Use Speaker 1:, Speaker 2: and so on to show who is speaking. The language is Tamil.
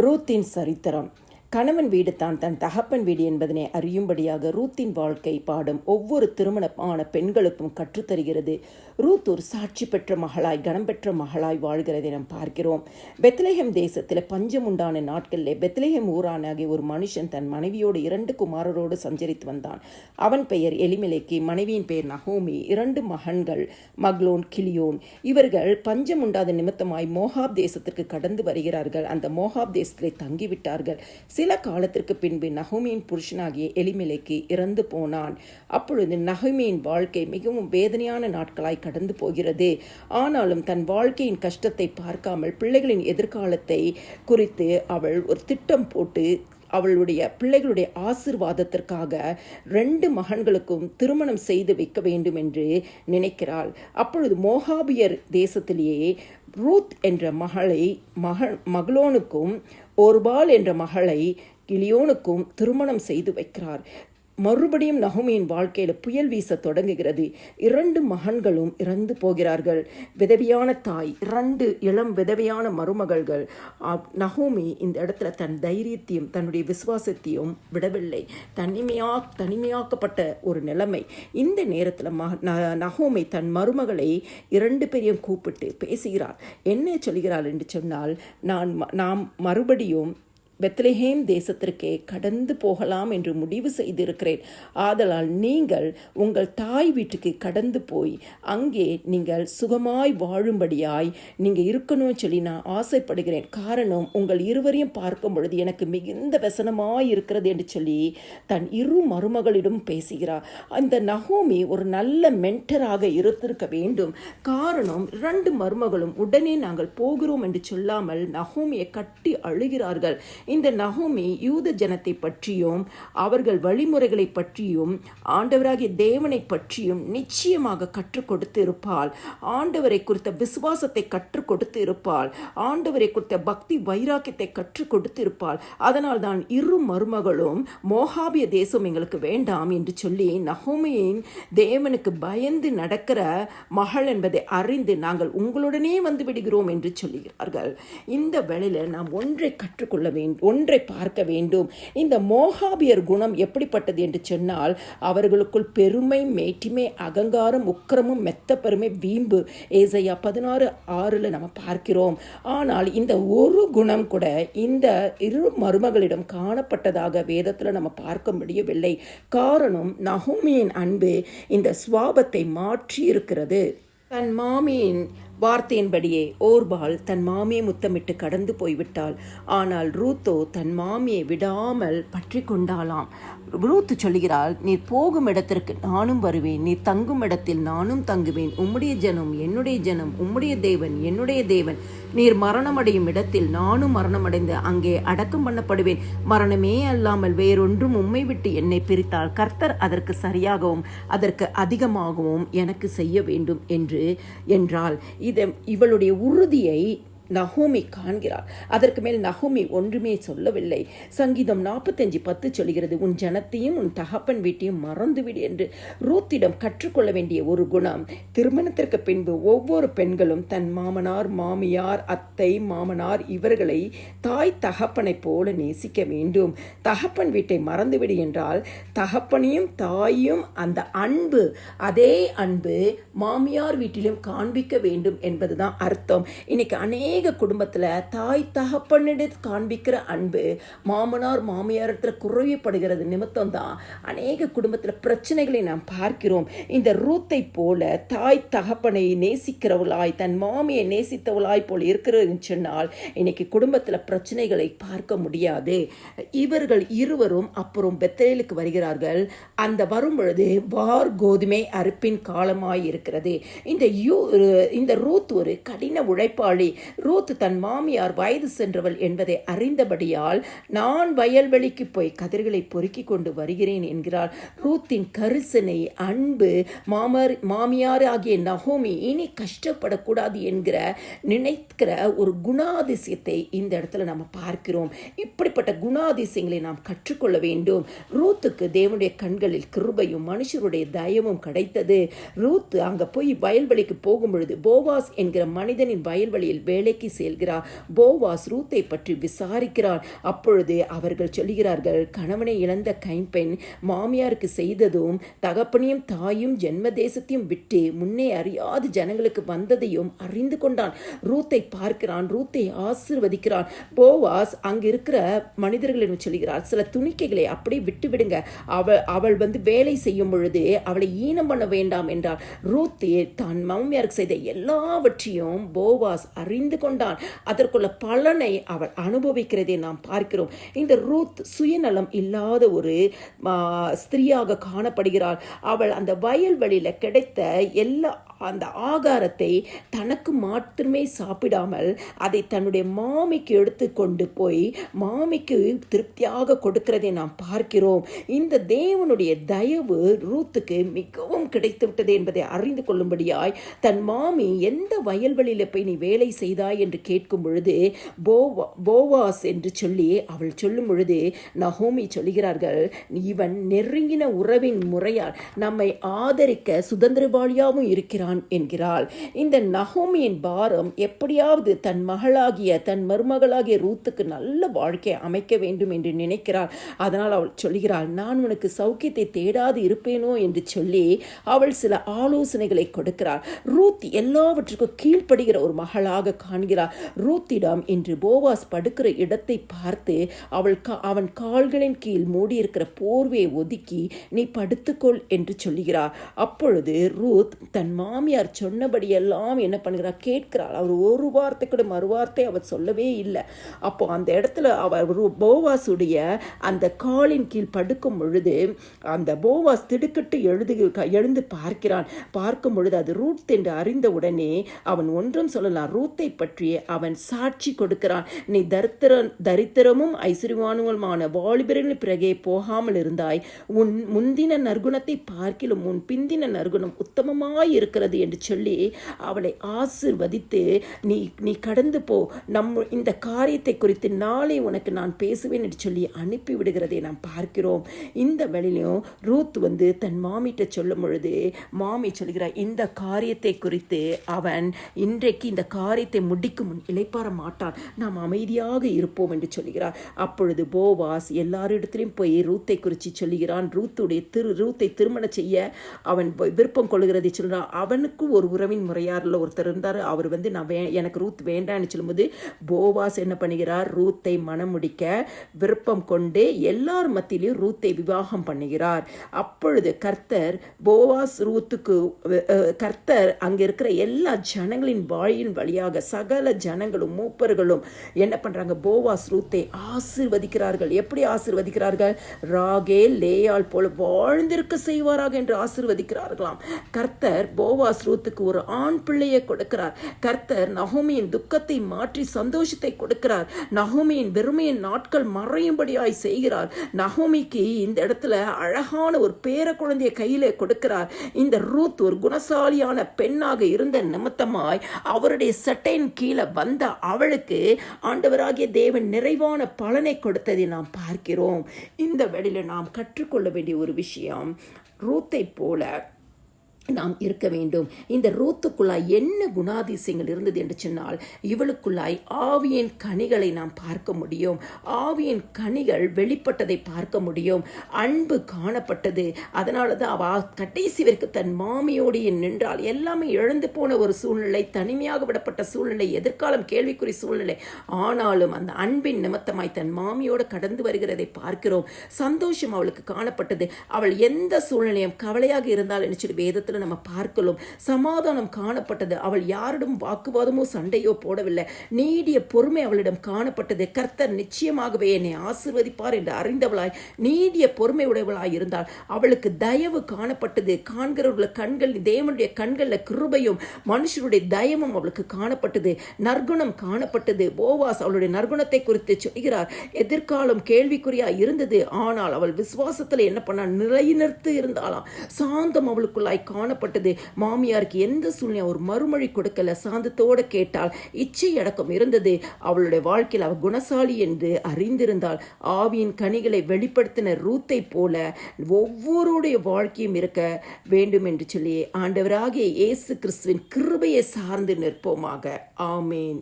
Speaker 1: ரூத்தின் சரித்திரம். கணவன் வீடு தான் தன் தகப்பன் வீடு என்பதனை அறியும்படியாக ரூத்தின் வாழ்க்கை பாடம் ஒவ்வொரு திருமணமான பெண்களுக்கும் கற்றுத்தருகிறது. ரூத் ஒரு சாட்சி பெற்ற மகளாய், கனம் பெற்ற மகளாய் வாழ்கிறதை நாம் பார்க்கிறோம். பெத்லெஹேம் தேசத்தில் பஞ்சம் உண்டான நாட்களில் பெத்லெஹேம் ஊரானாகிய ஒரு மனுஷன் தன் மனைவியோடு 2 குமாரரோடு சஞ்சரித்து வந்தான். அவன் பெயர் எலிமெலேக்கு, மனைவியின் பெயர் நகோமி. 2 மகன்கள், மக்லோன், கிலியோன். இவர்கள் பஞ்சம் உண்டாத நிமித்தமாய் மோகாப் தேசத்திற்கு கடந்து வருகிறார்கள். அந்த மோகாப் தேசத்திலே தங்கிவிட்டார்கள். சில காலத்திற்கு பின்பு நகோமியின் புருஷனாகிய எலிமெலேக்கு இறந்து போனான். அப்பொழுது நகோமியின் வாழ்க்கை மிகவும் வேதனையான நாட்களாய் கடந்து போகிறது. ஆனாலும் தன் வாழ்க்கையின் கஷ்டத்தை பார்க்காமல் பிள்ளைகளின் எதிர்காலத்தை குறித்து அவள் ஒரு திட்டம் போட்டு அவளுடைய பிள்ளைகளுடைய ஆசீர்வாதத்திற்காக 2 மகன்களுக்கும் திருமணம் செய்து வைக்க வேண்டும் என்று நினைக்கிறாள். அப்பொழுது மோகாபியர் தேசத்திலேயே ரூத் என்ற மகளை மகளோனுக்கும் ஒர்பால் என்ற மகளை கிலியோனுக்கும் திருமணம் செய்து வைக்கிறார். மறுபடியும் நகோமியின் வாழ்க்கையில் புயல் வீச தொடங்குகிறது. 2 மகன்களும் இறந்து போகிறார்கள். விதவையான தாய், 2 இளம் விதவையான மருமகள்கள். நகோமி இந்த இடத்துல தன் தைரியத்தையும் தன்னுடைய விசுவாசத்தையும் விடவில்லை. தனிமையாக்கப்பட்ட ஒரு நிலைமை. இந்த நேரத்தில் நகோமி தன் மருமகளை 2 பேரையும் கூப்பிட்டு பேசுகிறார். என்ன சொல்கிறாள் என்று சொன்னால், நாம் மறுபடியும் பெத்லெஹேம் தேசத்திற்கே கடந்து போகலாம் என்று முடிவு செய்திருக்கிறேன். ஆதலால் நீங்கள் உங்கள் தாய் வீட்டுக்கு கடந்து போய் அங்கே நீங்கள் சுகமாய் வாழும்படியாய் நீங்கள் இருக்கணும்னு சொல்லி நான் ஆசைப்படுகிறேன். காரணம், உங்கள் இருவரையும் பார்க்கும் பொழுது எனக்கு மிகுந்த வசனமாய் இருக்கிறது என்று சொல்லி தன் 2 மருமகளிடம் பேசுகிறார். அந்த நகோமி ஒரு நல்ல மென்டராக இருந்திருக்க வேண்டும். காரணம், 2 மருமகளும் உடனே நாங்கள் போகிறோம் என்று சொல்லாமல் நகோமியை கட்டி அழுகிறார்கள். இந்த நகோமி யூத ஜனத்தை பற்றியும் அவர்கள் வழிமுறைகளை பற்றியும் ஆண்டவராகிய தேவனை பற்றியும் நிச்சயமாக கற்றுக் கொடுத்து இருப்பாள். ஆண்டவரை குறித்த விசுவாசத்தை கற்றுக் கொடுத்து இருப்பாள். ஆண்டவரை குறித்த பக்தி வைராக்கியத்தை கற்றுக் கொடுத்து இருப்பாள். அதனால் தான் 2 மருமகளும் மோகாபிய தேசம் எங்களுக்கு வேண்டாம் என்று சொல்லி நகோமியின் தேவனுக்கு பயந்து நடக்கிற மகள் என்பதை அறிந்து நாங்கள் உங்களுடனே வந்து விடுகிறோம் என்று சொல்லுகிறார்கள். இந்த வேளையில் நாம் ஒன்றை கற்றுக்கொள்ள வேண்டும், ஒன்றை பார்க்க வேண்டும். இந்த மோகாபியர் குணம் எப்படிப்பட்டது என்று சொன்னால், அவர்களுக்குள் பெருமை, மேட்டிமை, அகங்காரம், உக்கிரமும், மெத்த பெருமை, வீம்பு. ஏசாயா 16:6 நம்ம பார்க்கிறோம். ஆனால் இந்த ஒரு குணம் கூட இந்த 2 மருமகளிடம் காணப்பட்டதாக வேதத்தில் நம்ம பார்க்க முடியவில்லை. காரணம், நகோமியின் அன்பு இந்த சுவாபத்தை மாற்றி இருக்கிறது. தன் மாமியின் வார்த்தையின்படியே ஓர்பால் தன் மாமியை முத்தமிட்டு கடந்து போய்விட்டாள். ஆனால் ரூத்தோ தன் மாமியை விடாமல் பற்றி கொண்டாளாம். ரூத் சொல்கிறாள், நீர் போகும் இடத்திற்கு நானும் வருவேன், நீர் தங்கும் இடத்தில் நானும் தங்குவேன். உம்முடைய ஜனம் என்னுடைய ஜனம், உம்முடைய தேவன் என்னுடைய தேவன். நீர் மரணமடையும் இடத்தில் நானும் மரணமடைந்து அங்கே அடக்கம் பண்ணப்படுவேன். மரணமே அல்லாமல் வேறொன்றும் உம்மை விட்டு என்னை பிரித்தால் கர்த்தர் அதற்கு சரியாகவும் அதற்கு அதிகமாகவும் எனக்கு செய்ய வேண்டும் என்றால் இவளுடைய உறுதியை நகோமி காண்கிறார். அதற்கு மேல் நகோமி ஒன்றுமே சொல்லவில்லை. சங்கீதம் 45:10 சொல்கிறது, உன் ஜனத்தையும் உன் தகப்பன் வீட்டையும் மறந்துவிடு என்று. ரூத்திடம் கற்றுக்கொள்ள வேண்டிய ஒரு குணம், திருமணத்திற்கு பின்பு ஒவ்வொரு பெண்களும் தன் மாமனார், மாமியார், அத்தை, மாமனார் இவர்களை தாய் தகப்பனை போல நேசிக்க வேண்டும். தகப்பன் வீட்டை மறந்துவிடு என்றால் தகப்பனையும் தாயும் அந்த அன்பு, அதே அன்பு மாமியார் வீட்டிலும் காண்பிக்க வேண்டும் என்பதுதான் அர்த்தம். இன்னைக்கு அநேக குடும்பத்துல தாய் தகப்பனிடம் காண்பிக்கிற அன்பு மாமனார் மாமியாரத்தில் குறையப்படுகிறது நிமித்தம் தான் அநேக குடும்பத்துல பிரச்சனைகளை நாம் பார்க்கிறோம். இந்த ரூத்தை போல தாய் தகப்பனை நேசிக்கிறவளாய், தன் மாமியை நேசித்தவளாய் போல் இருக்கிறதுன்னு சொன்னால் இன்னைக்கு குடும்பத்துல பிரச்சனைகளை பார்க்க முடியாது. இவர்கள் இருவரும் அப்புறம் பெத்தேலுக்கு வருகிறார்கள். அந்த வரும் பொழுது வார் கோதுமை அறுப்பின் காலமாய் இருக்கிறது. இந்த ரூத் ஒரு கடின உழைப்பாளி. ரூத் தன் மாமியார் வயது சென்றவள் என்பதை அறிந்தபடியால் நான் வயல்வெளிக்கு போய் கதிர்களை பொறுக்கி கொண்டு வருகிறேன் என்கிறார். ரூத்தின் கரிசனை, அன்பு, மாமியார் ஆகிய நகோமி இனி கஷ்டப்படக்கூடாது என்கிற நினைக்கிற ஒரு குணாதிசயத்தை இந்த இடத்துல நம்ம பார்க்கிறோம். இப்படிப்பட்ட குணாதிசயங்களை நாம் கற்றுக்கொள்ள வேண்டும். ரூத்துக்கு தேவனுடைய கண்களில் கிருபையும் மனுஷருடைய தயவும் கிடைத்தது. ரூத் அங்க போய் வயல்வெளிக்கு போகும் பொழுது போவாஸ் என்கிற மனிதனின் வயல்வெளியில் வேலை வேலைக்கு செல்கிறார். போவாஸ் ரூத்தை பற்றி விசாரிக்கிறார். அப்பொழுது அவர்கள் சொல்கிறார்கள், கணவனை இழந்த கைம்பெண் மாமியாருக்கு செய்ததும் தகப்பனையும் தாயும் ஜென்ம தேசத்தையும் விட்டு முன்னே அறியாத ஜனங்களுக்கு வந்ததையும் அறிந்து கொண்டான். ரூத்தை பார்க்கிறான், ரூத்தை ஆசீர்வதிக்கிறான். போவாஸ் அங்கு இருக்கிற மனிதர்களிடம் சொல்கிறார், சில துணிக்கைகளை அப்படியே விட்டு விடுங்க, அவள் வேலை செய்யும் பொழுது அவளை ஈனம் பண்ண வேண்டாம் என்றார். ரூத்தே தான் மாமியாருக்கு செய்த எல்லாவற்றையும் போவாஸ் அறிந்து கொண்டான். அதற்குள்ள பலனை அவள் அனுபவிக்கிறதை நாம் பார்க்கிறோம். இந்த ரூத் சுயநலம் இல்லாத ஒரு ஸ்திரீயாக காணப்படுகிறாள். அவள் அந்த வயல்வெளியில கிடைத்த எல்லா அந்த ஆகாரத்தை தனக்கு மாத்திரமே சாப்பிடாமல் அதை தன்னுடைய மாமிக்கு எடுத்து கொண்டு போய் மாமிக்கு திருப்தியாக கொடுக்கிறதை நாம் பார்க்கிறோம். இந்த தேவனுடைய தயவு ரூத்துக்கு மிகவும் கிடைத்து விட்டது என்பதை அறிந்து கொள்ளும்படியாய் தன் மாமி எந்த வயல்வெளியில போய் நீ வேலை செய்தாய் என்று கேட்கும் பொழுது போவாஸ் என்று சொல்லி அவள் சொல்லும் பொழுது நகோமி சொல்லுகிறார்கள், இவன் நெருங்கின உறவின் முறையால் நம்மை ஆதரிக்க சுதந்திரவாளியாகவும் இருக்கிறான் என்கிறாள். இந்த நகோமியின் பாரம் எப்படியாவது தன் மகளாகிய தன் மருமகளாகிய ரூத்துக்கு நல்ல வாழ்க்கை அமைக்க வேண்டும் என்று நினைக்கிறாள். அதனால் அவள் சொல்கிறாள், நான் உனக்கு சௌக்கியத்தை தேடாது இருப்பேனோ என்று சொல்லி அவள் சில ஆலோசனைகளை கொடுக்கிறாள். ரூத் எல்லாவற்றுக்கும் கீழ்ப்படுகிற ஒரு மகளாக காண்கிறாள். ரூத்திடம் இன்று போவாஸ் படுக்கிற இடத்தை பார்த்து அவன் கால்களின் கீழ் மூடியிருக்கிற போர்வையை ஒதுக்கி நீ படுத்துக்கொள் என்று சொல்லுகிறார். அப்பொழுது ரூத் தன் மாமியார் சொன்னபடியெல்லாம் என்ன பண்ணுகிறார், கேட்கிறாள். அவர் ஒரு வார்த்தை கூட மறுவார்த்தை அவர் சொல்லவே இல்லை. அப்போ அந்த இடத்துல அவர் போவாசுடைய அந்த காலின் கீழ் படுக்கும் பொழுது அந்த போவாஸ் திடுக்கிட்டு எழுந்து பார்க்கும் பொழுது அது ரூத் என்று அறிந்த உடனே அவன் ஒன்றும் சொல்லலாம். ரூத்தை பற்றி அவன் சாட்சி கொடுக்கிறான். நீ தரித்திரமும் ஐஸ்வர்யவானுமான வாலிபரின் பிறகே போகாமல் இருந்தாய். உன் முந்தின நற்குணத்தை பார்க்கிலும் உன் பிந்தின நற்குணம் உத்தமமாய் இருக்கிறது என்று சொல்லி அவளை ஆசீர்வதித்து நீ கடந்து போ, இந்த காரியத்தை குறித்து நாளை உனக்கு நான் பேசுவேன் என்று சொல்லி அனுப்பி விடுகிறதை நாம் பார்க்கிறோம். இந்த வேளையிலும் ரூத் தன் மாமிட்ட சொல்லும் பொழுது மாமி சொல்கிறார், இந்த காரியத்தை குறித்து அவன் இன்றைக்கு இந்த காரியத்தை முடிக்கும் முன் இளைப்பாற மாட்டான், நாம் அமைதியாக இருப்போம் என்று சொல்கிறார். அப்பொழுது போவாஸ் எல்லாரிடத்திலும் போய் ரூத்தை குறித்து சொல்லுகிறான். ரூத்தை திருமணம் செய்ய அவன் விருப்பம் கொள்கிறதை சொல்கிறான். அவனுக்கு ஒரு உறவின் முறையாரில் ஒருத்தர் இருந்தார். அவர் எனக்கு ரூத் வேண்டான்னு சொல்லும்போது போவாஸ் என்ன பண்ணுகிறார், ரூத்தை மனம் முடிக்க விருப்பம் கொண்டு எல்லார் மத்தியிலும் ரூத்தை விவாகம் பண்ணுகிறார். அப்பொழுது கர்த்தர் அங்க இருக்கிற எல்லா ஜனங்களின் வாயின் வழியாக சகல ஜனங்களும் மூப்பர்களும் என்ன பண்றாங்க, போவாஸ் ரூத்தை ஆசீர்வதிக்கிறார்கள். எப்படி ஆசீர்வதிக்கிறார்கள், ராகேல் லேயாள் போல வாழ்ந்திருக்க செய்வாராக என்று ஆசீர்வதிக்கிறார்களாம். கர்த்தர் போவாஸ் ரூத்துக்கு ஒரு ஆண் பிள்ளையை கொடுக்கிறார். கர்த்தர் நகோமியின் துக்கத்தை மாற்றி சந்தோஷத்தை கொடுக்கிறார். நகோமியின் வெறுமையின் நாட்கள் மறையும்படியாய் செய்கிறார். நகோமிக்கு இந்த இடத்துல அழகான ஒரு பேர குழந்தைய கையில கொடுக்கிறார். இந்த ரூத் ஒரு குணசாலியான பெண்ணாக இருந்த நிமித்தமாய் அவருடைய சட்டையின் கீழே வந்த அவளுக்கு ஆண்டவராகிய தேவன் நிறைவான பலனை கொடுத்ததை நாம் பார்க்கிறோம். இந்த வேளையில நாம் கற்றுக்கொள்ள வேண்டிய ஒரு விஷயம், ரூத்தை போல நாம் இருக்க வேண்டும். இந்த ரூத்துக்குள்ளாய் என்ன குணாதிசயங்கள் இருந்தது என்று சொன்னால், இவளுக்குள்ளாய் ஆவியின் கனிகளை நாம் பார்க்க முடியும். ஆவியின் கனிகள் வெளிப்பட்டதை பார்க்க முடியும். அன்பு காணப்பட்டது. அதனால தான் அவள் கடைசி வரைக்கும் தன் மாமியோடு நின்றாள். எல்லாமே இழந்து போன ஒரு சூழ்நிலை, தனிமையாக விடப்பட்ட சூழ்நிலை, எதிர்காலம் கேள்விக்குறி சூழ்நிலை. ஆனாலும் அந்த அன்பின் நிமித்தமாய் தன் மாமியோடு கடந்து வருகிறதை பார்க்கிறோம். சந்தோஷம் அவளுக்கு காணப்பட்டது. அவள் எந்த சூழ்நிலையும் கவலையாக இருந்தால் என்று சொல்லி வேதத்தில் நம்ம பார்க்கலாம். சமாதானம் காணப்பட்டது. அவள் யாரிடம் வாக்குவாதமோ சண்டையோ போடவில்லை. நீடிய பொறுமை அவளிடம் காணப்பட்டது. கர்த்தர் நிச்சயமாகவே என்னை ஆசீர்வதிப்பார் என்று அறிந்தவளாய் நீடிய பொறுமை உடையவளாய் இருந்தாள். அவளுக்கு தயவு காணப்பட்டது. காண்கிறவர்கள் கண்கள், தேவனுடைய கண்களில் கிருபையும் மனுஷருடைய தயமும் அவளுக்கு காணப்பட்டது. நற்குணம் காணப்பட்டது. போவாஸ் அவளுடைய நற்குணத்தை குறித்து சொல்கிறார். எதிர்காலம் கேள்விக்குறியா இருந்தது. ஆனால் அவள் விசுவாசத்தில் என்ன பண்ணாள், நிலைநிறுத்து இருந்தாளாம். சாந்தம் அவளுக்குள்ளாய் காணப்பட்டது. மாமியாருக்கு எந்த சூழ்நிலை ஒரு மறுமொழி கொடுக்கல, சாந்தத்தோடு கேட்டாள். இச்சை அடக்கம் இருந்தது. அவளுடைய வாழ்க்கையில் அவள் குணசாலி என்று அறிந்திருந்தாள். ஆவியின் கனிகளை வெளிப்படுத்தின ரூத்தை போல ஒவ்வொருடைய வாழ்க்கையும் இருக்க வேண்டும் என்று சொல்லி ஆண்டவராகிய இயேசு கிறிஸ்துவின் கிருபையை சார்ந்து நிற்போமாக. ஆமேன்.